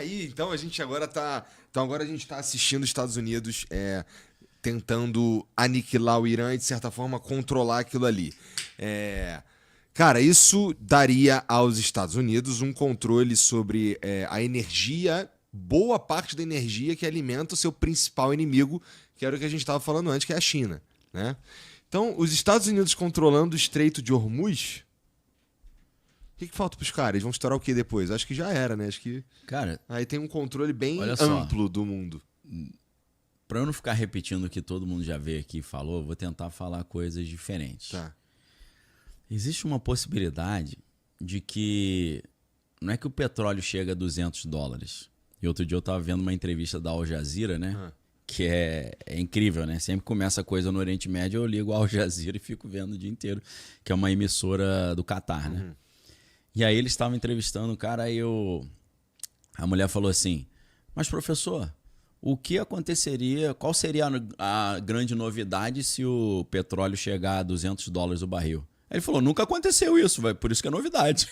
Aí, então a gente agora tá. Então agora a gente tá assistindo os Estados Unidos tentando aniquilar o Irã e, de certa forma, controlar aquilo ali. Cara, isso daria aos Estados Unidos um controle sobre a energia, boa parte da energia que alimenta o seu principal inimigo, que era o que a gente estava falando antes, que é a China, né? Então, os Estados Unidos controlando o Estreito de Hormuz, o que falta pros caras? Eles vão estourar o que depois? Acho que já era, né? Acho que Cara, aí tem um controle bem olha só. amplo do mundo. Pra eu não ficar repetindo o que todo mundo já veio aqui e falou, vou tentar falar coisas diferentes. Tá. Existe uma possibilidade de que não é que o petróleo chega a $200. E outro dia eu tava vendo uma entrevista da Al Jazeera, né? Que é incrível, né? Sempre começa coisa no Oriente Médio, eu ligo a Al Jazeera e fico vendo o dia inteiro, que é uma emissora do Catar, né? E aí eles estavam entrevistando o cara e a mulher falou assim, mas professor, o que aconteceria, qual seria a grande novidade se o petróleo chegar a $200 o barril? Aí ele falou, nunca aconteceu isso, por isso que é novidade.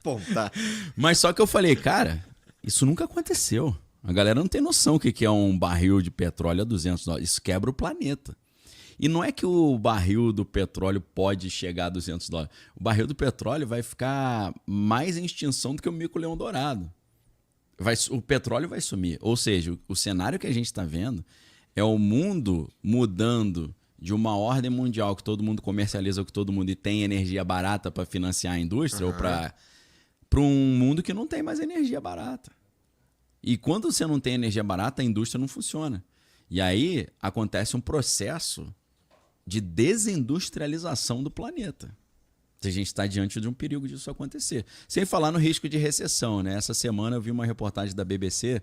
Bom, tá. Mas só que eu falei, cara, isso nunca aconteceu. A galera não tem noção o que é um barril de petróleo a $200. Isso quebra o planeta. E não é que o barril do petróleo pode chegar a $200. O barril do petróleo vai ficar mais em extinção do que o mico-leão dourado. O petróleo vai sumir. Ou seja, o cenário que a gente está vendo é o mundo mudando de uma ordem mundial que todo mundo comercializa com todo mundo e tem energia barata para financiar a indústria ou para um mundo que não tem mais energia barata. E quando você não tem energia barata, a indústria não funciona. E aí acontece um processo de desindustrialização do planeta. A gente está diante de um perigo disso acontecer. Sem falar no risco de recessão, né? Essa semana eu vi uma reportagem da BBC,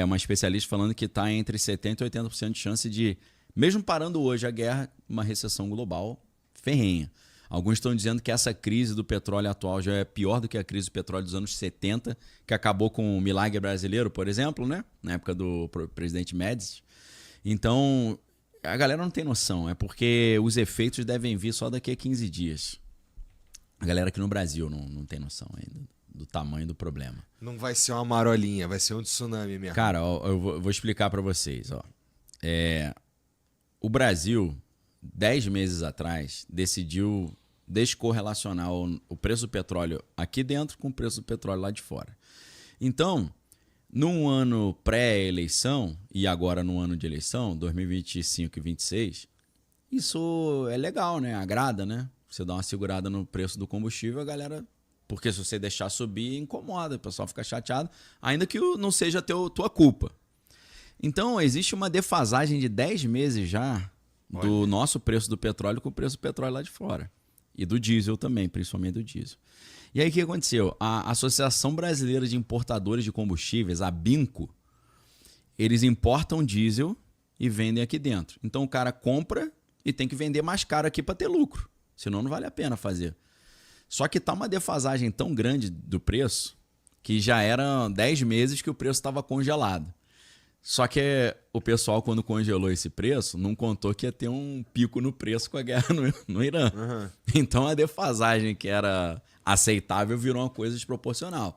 uma especialista falando que está entre 70% e 80% de chance de, mesmo parando hoje a guerra, uma recessão global ferrenha. Alguns estão dizendo que essa crise do petróleo atual já é pior do que a crise do petróleo dos anos 70, que acabou com o milagre brasileiro, por exemplo, né? Na época do presidente Médici. Então, a galera não tem noção. É porque os efeitos devem vir só daqui a 15 dias. A galera aqui no Brasil não tem noção ainda do tamanho do problema. Não vai ser uma marolinha, vai ser um tsunami mesmo. Cara, eu vou explicar para vocês. Ó. O Brasil, 10 meses atrás, decidiu descorrelacionar o preço do petróleo aqui dentro com o preço do petróleo lá de fora. Então, num ano pré-eleição e agora no ano de eleição, 2025 e 2026, isso é legal, né? Agrada, né? Você dá uma segurada no preço do combustível, a galera... Porque se você deixar subir, incomoda, o pessoal fica chateado, ainda que não seja tua culpa. Então, existe uma defasagem de 10 meses já do nosso preço do petróleo com o preço do petróleo lá de fora. E do diesel também, principalmente do diesel. E aí o que aconteceu? A Associação Brasileira de Importadores de Combustíveis, a BINCO, eles importam diesel e vendem aqui dentro. Então o cara compra e tem que vender mais caro aqui para ter lucro. Senão não vale a pena fazer. Só que tá uma defasagem tão grande do preço que já eram 10 meses que o preço estava congelado. Só que o pessoal, quando congelou esse preço, não contou que ia ter um pico no preço com a guerra no Irã. Então a defasagem que era aceitável virou uma coisa desproporcional.